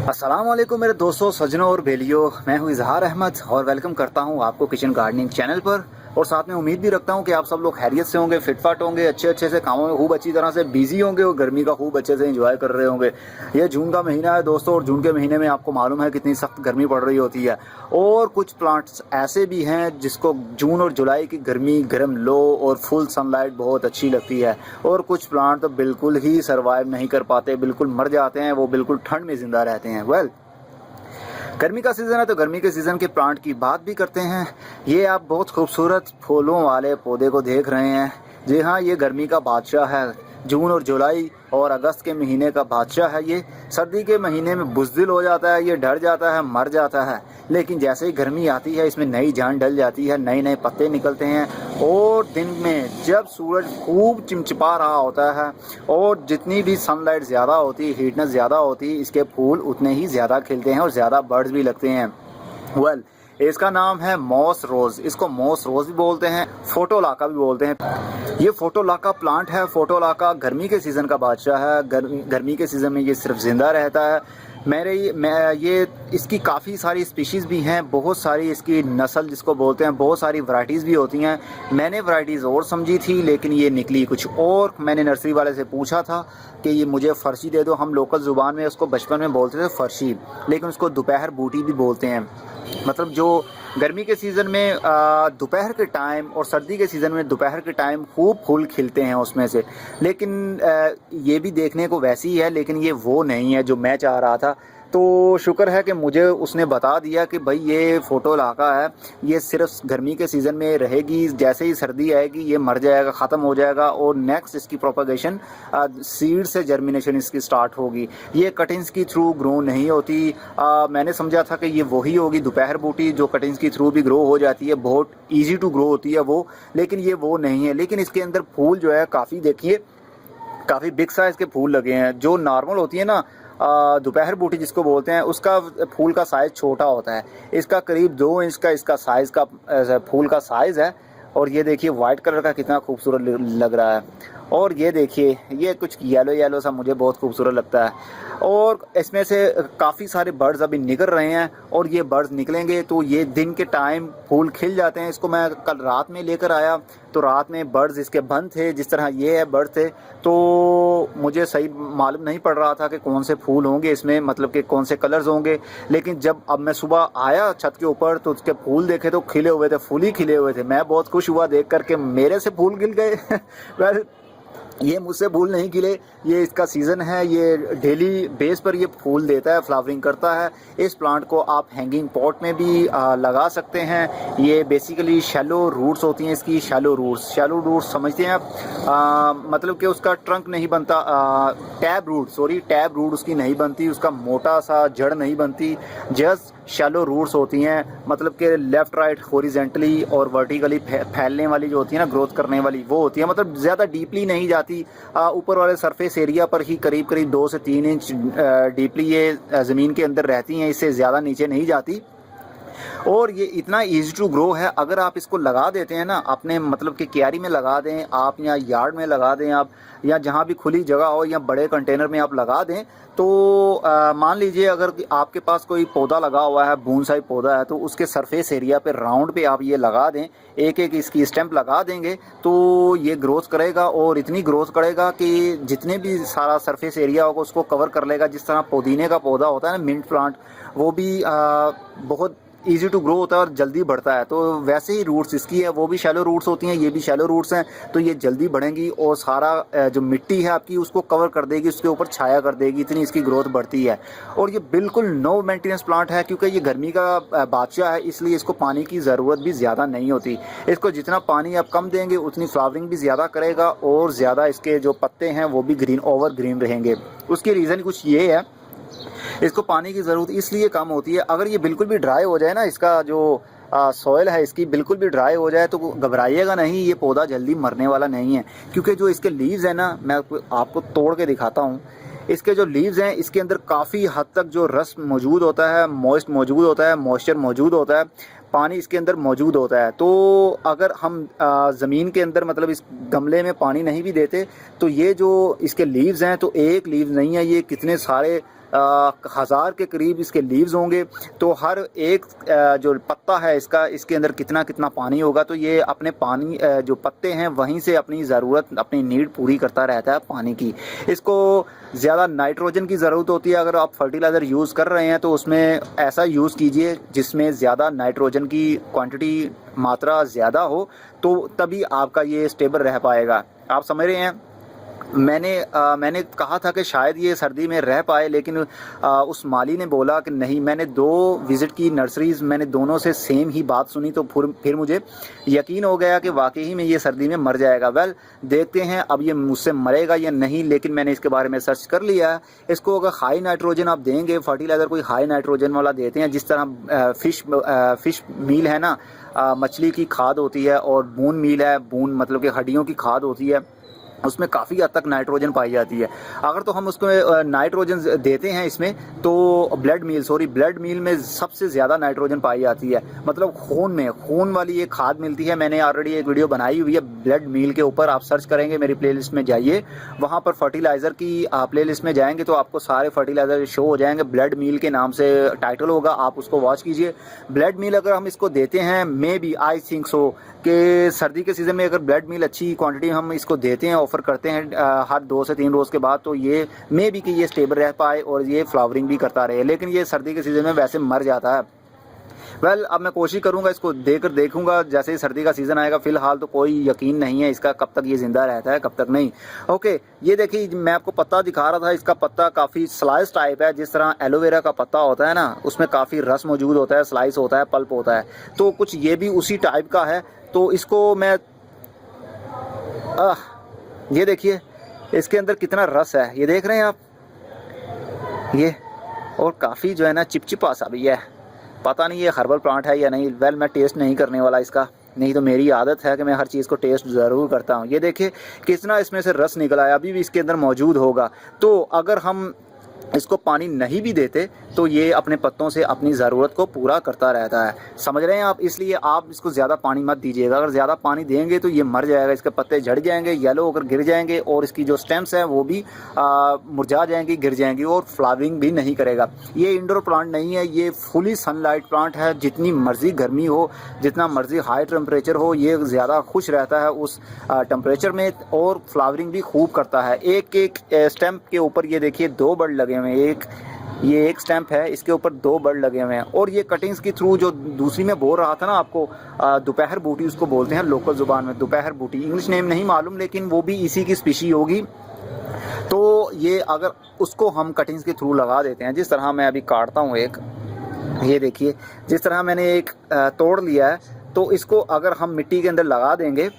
अस्सलाम वालेकुम मेरे दोस्तों, सज्जनों और बेलियों। मैं हूं इजहार अहमद और वेलकम करता हूं आपको किचन गार्डनिंग चैनल पर। और साथ में उम्मीद भी रखता हूं कि आप सब लोग खैरियत से होंगे, फिटफाट होंगे, अच्छे से कामों में खूब अच्छी तरह से बिजी होंगे और गर्मी का खूब अच्छे से एंजॉय कर रहे होंगे। ये जून का महीना है दोस्तों, और जून के महीने में आपको मालूम है कितनी सख्त गर्मी पड़ रही होती है। और कुछ प्लांट्स ऐसे भी हैं जिसको जून और जुलाई की गर्मी गर्म लो और फुल सनलाइट बहुत अच्छी लगती है। और कुछ प्लांट तो बिल्कुल ही सर्वाइव नहीं कर पाते, बिल्कुल मर जाते हैं, वो बिल्कुल ठंड में ज़िंदा रहते हैं। गर्मी का सीज़न है तो गर्मी के सीज़न के प्लांट की बात भी करते हैं। ये आप बहुत खूबसूरत फूलों वाले पौधे को देख रहे हैं। जी हाँ, ये गर्मी का बादशाह है। जून और जुलाई और अगस्त के महीने का बादशाह है ये। सर्दी के महीने में बुज़दिल हो जाता है, ये डर जाता है, मर जाता है। लेकिन जैसे ही गर्मी आती है इसमें नई जान डल जाती है, नए नए पत्ते निकलते हैं। और दिन में जब सूरज खूब चिमचिपा रहा होता है और जितनी भी सनलाइट ज़्यादा होती है, हीटनेस ज़्यादा होती है, इसके फूल उतने ही ज़्यादा खिलते हैं और ज़्यादा बर्ड्स भी लगते हैं। इसका नाम है मॉस रोज़। इसको मॉस रोज़ भी बोलते हैं, फोटोलाका भी बोलते हैं। ये फोटोलाका प्लांट है। फोटोलाका गर्मी के सीज़न का बादशाह है। गर्मी के सीज़न में ये सिर्फ ज़िंदा रहता है। ये इसकी काफ़ी सारी स्पीशीज़ भी हैं, बहुत सारी इसकी नस्ल जिसको बोलते हैं, बहुत सारी वैरायटीज़ भी होती हैं। मैंने वैरायटीज़ और समझी थी लेकिन ये निकली कुछ और। मैंने नर्सरी वाले से पूछा था कि ये मुझे फ़र्शी दे दो। हम लोकल ज़ुबान में उसको बचपन में बोलते थे फ़र्शी, लेकिन उसको दोपहर बूटी भी बोलते हैं। मतलब जो गर्मी के सीज़न में दोपहर के टाइम और सर्दी के सीज़न में दोपहर के टाइम खूब फूल खिलते हैं उसमें से। लेकिन ये भी देखने को वैसी ही है, लेकिन ये वो नहीं है जो मैं चाह रहा था। तो शुक्र है कि मुझे उसने बता दिया कि भाई ये फोटोलाका है, ये सिर्फ गर्मी के सीज़न में रहेगी। जैसे ही सर्दी आएगी ये मर जाएगा, ख़त्म हो जाएगा और नेक्स्ट इसकी प्रोपगेशन सीड से जर्मिनेशन इसकी स्टार्ट होगी। ये कटिंग्स के थ्रू ग्रो नहीं होती। मैंने समझा था कि ये वही होगी दोपहर बूटी जो कटिंग्स के थ्रू भी ग्रो हो जाती है, बहुत ईजी टू ग्रो होती है वो। लेकिन ये वो नहीं है। लेकिन इसके अंदर फूल जो है काफ़ी, देखिए काफ़ी बिग साइज़ के फूल लगे हैं। जो नॉर्मल होती है ना दोपहर बूटी जिसको बोलते हैं, उसका फूल का साइज़ छोटा होता है। इसका करीब 2 इंच का इसका साइज़ का फूल का साइज़ है। और ये देखिए वाइट कलर का कितना खूबसूरत लग रहा है। और ये देखिए ये कुछ येलो येलो सा मुझे बहुत खूबसूरत लगता है। और इसमें से काफ़ी सारे बर्ड्स अभी निकल रहे हैं और ये बर्ड्स निकलेंगे तो ये दिन के टाइम फूल खिल जाते हैं। इसको मैं कल रात में लेकर आया तो रात में बर्ड्स इसके बंद थे, जिस तरह ये है बर्ड थे। तो मुझे सही मालूम नहीं पड़ रहा था कि कौन से फूल होंगे इसमें, मतलब कि कौन से कलर्स होंगे। लेकिन जब अब मैं सुबह आया छत के ऊपर तो उसके फूल देखे तो खिले हुए थे, फूल ही खिले हुए थे। मैं बहुत खुश हुआ देख कर के मेरे से फूल खिल गए। वेल, ये मुझसे फूल नहीं खिले, ये इसका सीज़न है। ये डेली बेस पर ये फूल देता है, फ्लावरिंग करता है। इस प्लांट को आप हैंगिंग पॉट में भी लगा सकते हैं। ये बेसिकली शैलो रूट्स होती हैं इसकी। शैलो रूट्स समझते हैं आप? मतलब कि उसका ट्रंक नहीं बनता, टैब रूट उसकी नहीं बनती, उसका मोटा सा जड़ नहीं बनती। जस्ट शैलो रूट्स होती हैं, मतलब कि लेफ़्ट राइट हॉरिजेंटली और वर्टिकली फैलने वाली जो होती है ना, ग्रोथ करने वाली, वो होती है। मतलब ज़्यादा डीपली नहीं जाती, ऊपर वाले सरफेस एरिया पर ही करीब 2 से 3 इंच डीपली ये ज़मीन के अंदर रहती हैं, इससे ज़्यादा नीचे नहीं जाती। और ये इतना इजी टू ग्रो है। अगर आप इसको लगा देते हैं ना अपने, मतलब कि क्यारी में लगा दें आप, या यार्ड में लगा दें आप, या जहाँ भी खुली जगह हो, या बड़े कंटेनर में आप लगा दें तो मान लीजिए अगर आपके पास कोई पौधा लगा हुआ है, बोनसाई पौधा है, तो उसके सरफेस एरिया पे राउंड पे आप ये लगा दें, एक एक इसकी स्टेम्प लगा देंगे तो ये ग्रोथ करेगा। और इतनी ग्रोथ करेगा कि जितने भी सारा सरफेस एरिया होगा उसको कवर कर लेगा। जिस तरह पुदीने का पौधा होता है ना, मिंट प्लांट, वो भी बहुत ईजी टू ग्रो होता है और जल्दी बढ़ता है। तो वैसे ही रूट्स इसकी है, वो भी शैलो रूट्स होती हैं, ये भी शैलो रूट्स हैं। तो ये जल्दी बढ़ेंगी और सारा जो मिट्टी है आपकी उसको कवर कर देगी, उसके ऊपर छाया कर देगी, इतनी इसकी ग्रोथ बढ़ती है। और ये बिल्कुल नो मेंटेनेंस प्लांट है, क्योंकि ये गर्मी का बादशाह है, इसलिए इसको पानी की ज़रूरत भी ज़्यादा नहीं होती। इसको जितना पानी आप कम देंगे उतनी फ्लावरिंग भी ज़्यादा करेगा और ज़्यादा इसके जो पत्ते हैं वो भी ग्रीन, ओवर ग्रीन रहेंगे। उसकी रीज़न कुछ ये है, इसको पानी की ज़रूरत इसलिए कम होती है। अगर ये बिल्कुल भी ड्राई हो जाए ना, इसका जो सॉइल है इसकी बिल्कुल भी ड्राई हो जाए तो घबराइएगा नहीं, ये पौधा जल्दी मरने वाला नहीं है। क्योंकि जो इसके लीव्स हैं ना, मैं आपको तोड़ के दिखाता हूँ। इसके जो लीव्स हैं इसके अंदर काफ़ी हद तक जो रस मौजूद होता है, मॉइस्ट मौजूद होता है, मॉइस्चर मौजूद होता है, पानी इसके अंदर मौजूद होता है। तो अगर हम ज़मीन के अंदर, मतलब इस गमले में पानी नहीं भी देते तो ये जो इसके लीव्स हैं, तो एक लीव्स नहीं है, ये कितने सारे 1000 के करीब इसके लीव्स होंगे। तो हर एक जो पत्ता है इसका, इसके अंदर कितना कितना पानी होगा, तो ये अपने पानी जो पत्ते हैं वहीं से अपनी ज़रूरत, अपनी नीड पूरी करता रहता है पानी की। इसको ज़्यादा नाइट्रोजन की ज़रूरत होती है। अगर आप फर्टिलाइज़र यूज़ कर रहे हैं तो उसमें ऐसा यूज़ कीजिए जिसमें ज़्यादा नाइट्रोजन की क्वांटिटी, मात्रा ज़्यादा हो, तो तभी आपका ये स्टेबल रह पाएगा। आप समझ रहे हैं। मैंने कहा था कि शायद ये सर्दी में रह पाए, लेकिन उस माली ने बोला कि नहीं। मैंने 2 विज़िट की नर्सरीज़, मैंने दोनों से सेम ही बात सुनी, तो फिर मुझे यकीन हो गया कि वाकई में ये सर्दी में मर जाएगा। वेल, देखते हैं अब ये मुझसे मरेगा या नहीं, लेकिन मैंने इसके बारे में सर्च कर लिया है। इसको अगर हाई नाइट्रोजन आप देंगे, फर्टिलाइज़र कोई हाई नाइट्रोजन वाला देते हैं, जिस तरह फ़िश मील है ना, मछली की खाद होती है, और बून मील है, बून मतलब कि हड्डियों की खाद होती है, उसमें काफ़ी हद तक नाइट्रोजन पाई जाती है। अगर तो हम उसको नाइट्रोजन देते हैं इसमें, तो ब्लड मील में सबसे ज़्यादा नाइट्रोजन पाई जाती है। मतलब खून वाली एक खाद मिलती है। मैंने ऑलरेडी एक वीडियो बनाई हुई है ब्लड मील के ऊपर, आप सर्च करेंगे मेरी प्लेलिस्ट में जाइए, वहाँ पर फर्टिलाइज़र की प्लेलिस्ट में जाएंगे तो आपको सारे फर्टिलाइज़र शो हो जाएंगे। ब्लड मील के नाम से टाइटल होगा, आप उसको वॉच कीजिए। ब्लड मील अगर हम इसको देते हैं, may B I think so कि सर्दी के सीज़न में अगर ब्लड मील अच्छी क्वांटिटी हम इसको देते हैं, ऑफ़र करते हैं हर 2 से 3 रोज़ के बाद, तो ये मे बी कि ये स्टेबल रह पाए और ये फ्लावरिंग भी करता रहे। लेकिन ये सर्दी के सीज़न में वैसे मर जाता है। वेल, अब मैं कोशिश करूंगा, इसको देखूंगा जैसे ही सर्दी का सीज़न आएगा। फ़िलहाल तो कोई यकीन नहीं है इसका कब तक ये ज़िंदा रहता है, कब तक नहीं। ओके, ये देखिए मैं आपको पत्ता दिखा रहा था। इसका पत्ता काफ़ी स्लाइस टाइप है, जिस तरह एलोवेरा का पत्ता होता है ना, उसमें काफ़ी रस मौजूद होता है, स्लाइस होता है, पल्प होता है, तो कुछ ये भी उसी टाइप का है। तो इसको मैं ये देखिए इसके अंदर कितना रस है, ये देख रहे हैं आप, ये, और काफ़ी जो है ना चिपचिपा सा भी है। पता नहीं ये हर्बल प्लांट है या नहीं। वेल, मैं टेस्ट नहीं करने वाला इसका, नहीं तो मेरी आदत है कि मैं हर चीज़ को टेस्ट ज़रूर करता हूँ। ये देखिए कितना इसमें से रस निकला है, अभी भी इसके अंदर मौजूद होगा। तो अगर हम इसको पानी नहीं भी देते तो ये अपने पत्तों से अपनी ज़रूरत को पूरा करता रहता है। समझ रहे हैं आप। इसलिए आप इसको ज़्यादा पानी मत दीजिएगा। अगर ज़्यादा पानी देंगे तो ये मर जाएगा, इसके पत्ते झड़ जाएंगे, येलो होकर गिर जाएंगे, और इसकी जो स्टेम्स हैं वो भी मुरझा जाएंगी, गिर जाएंगी, और फ्लावरिंग भी नहीं करेगा। ये इंडोर प्लांट नहीं है, ये फुली सनलाइट प्लांट है। जितनी मर्जी गर्मी हो, जितना मर्जी हाई टेम्परेचर हो, ये ज़्यादा खुश रहता है उस टेम्परेचर में, और फ्लावरिंग भी खूब करता है। एक एक स्टेम्प के ऊपर ये देखिए 2 बड लगे हुए हैं। ये एक स्टैंप है, इसके ऊपर 2 बर्ड लगे हुए हैं। और ये कटिंग्स के थ्रू, जो दूसरी में बोल रहा था ना आपको, दोपहर बूटी उसको बोलते हैं लोकल ज़ुबान में, दोपहर बूटी, इंग्लिश नेम नहीं मालूम, लेकिन वो भी इसी की स्पीशी होगी। तो ये अगर उसको हम कटिंग्स के थ्रू लगा देते हैं, जिस तरह मैं अभी काटता हूँ एक, ये देखिए जिस तरह मैंने एक तोड़ लिया है, तो इसको अगर हम मिट्टी के अंदर लगा देंगे,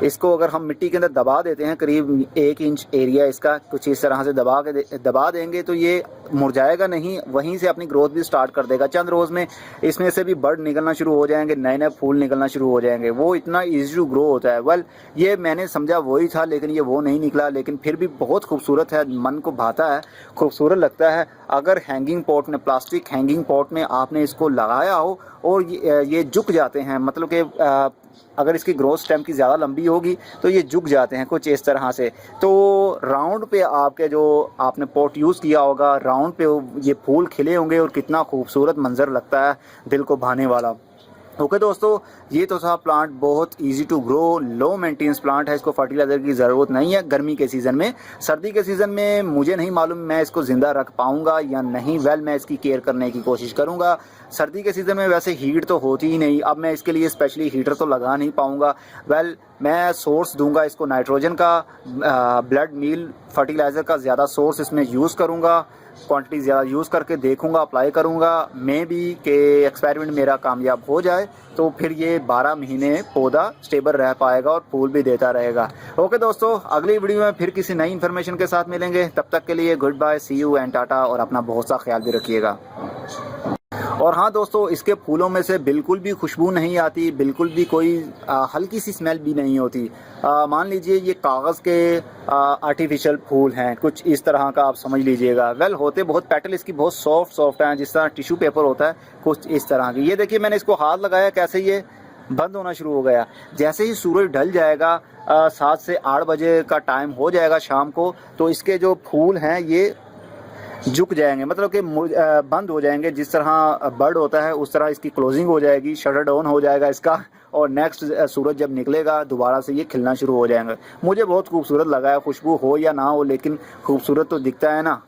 इसको अगर हम मिट्टी के अंदर दबा देते हैं, करीब 1 इंच एरिया इसका कुछ इस तरह से दबा देंगे, तो ये मुरझाएगा नहीं, वहीं से अपनी ग्रोथ भी स्टार्ट कर देगा। चंद रोज़ में इसमें से भी बर्ड निकलना शुरू हो जाएंगे, नए नए फूल निकलना शुरू हो जाएंगे। वो इतना ईजी टू ग्रो होता है। वेल, ये मैंने समझा वही था, लेकिन ये वो नहीं निकला, लेकिन फिर भी बहुत खूबसूरत है, मन को भाता है, खूबसूरत लगता है। अगर हैंगिंग पॉट में, प्लास्टिक हैंगिंग पॉट में आपने इसको लगाया हो और ये झुक जाते हैं, मतलब कि अगर इसकी ग्रोथ स्टेम की ज़्यादा लंबी होगी तो ये झुक जाते हैं कुछ इस तरह से। तो राउंड पे आपके जो आपने पॉट यूज़ किया होगा, राउंड पे ये फूल खिले होंगे, और कितना खूबसूरत मंजर लगता है, दिल को भाने वाला। ओके दोस्तों, ये तो था प्लांट, बहुत easy to grow, low maintenance plant है। इसको फर्टिलाइज़र की ज़रूरत नहीं है गर्मी के सीज़न में। सर्दी के सीज़न में मुझे नहीं मालूम मैं इसको ज़िंदा रख पाऊँगा या नहीं। वेल, मैं इसकी केयर करने की कोशिश करूँगा। सर्दी के सीज़न में वैसे हीट तो होती ही नहीं, अब मैं इसके लिए स्पेशली हीटर तो लगा नहीं पाऊँगा। वेल, मैं सोर्स दूंगा इसको नाइट्रोजन का, ब्लड मील फर्टिलाइज़र का ज़्यादा सोर्स इसमें यूज़ करूँगा, क्वांटिटी ज़्यादा यूज़ करके देखूंगा, अप्लाई करूंगा। मे बी के एक्सपेरिमेंट मेरा कामयाब हो जाए तो फिर ये 12 महीने पौधा स्टेबल रह पाएगा और फूल भी देता रहेगा। ओके दोस्तों, अगली वीडियो में फिर किसी नई इन्फॉर्मेशन के साथ मिलेंगे। तब तक के लिए goodbye, see you and tata, और अपना बहुत सा ख्याल भी रखिएगा। और हाँ दोस्तों, इसके फूलों में से बिल्कुल भी खुशबू नहीं आती, बिल्कुल भी कोई हल्की सी स्मेल भी नहीं होती। मान लीजिए ये कागज़ के आर्टिफिशियल फूल हैं, कुछ इस तरह का आप समझ लीजिएगा। वेल, होते बहुत, पेटल इसकी बहुत सॉफ्ट हैं, जिस तरह टिश्यू पेपर होता है, कुछ इस तरह की। ये देखिए मैंने इसको हाथ लगाया, कैसे ये बंद होना शुरू हो गया। जैसे ही सूरज ढल जाएगा, 7 से 8 बजे का टाइम हो जाएगा शाम को, तो इसके जो फूल हैं झुक जाएंगे, मतलब कि बंद हो जाएंगे। जिस तरह बर्ड होता है उस तरह इसकी क्लोजिंग हो जाएगी, शटर डाउन हो जाएगा इसका, और नेक्स्ट सूरज जब निकलेगा दोबारा से ये खिलना शुरू हो जाएंगे। मुझे बहुत खूबसूरत लगा है, खुशबू हो या ना हो लेकिन खूबसूरत तो दिखता है ना।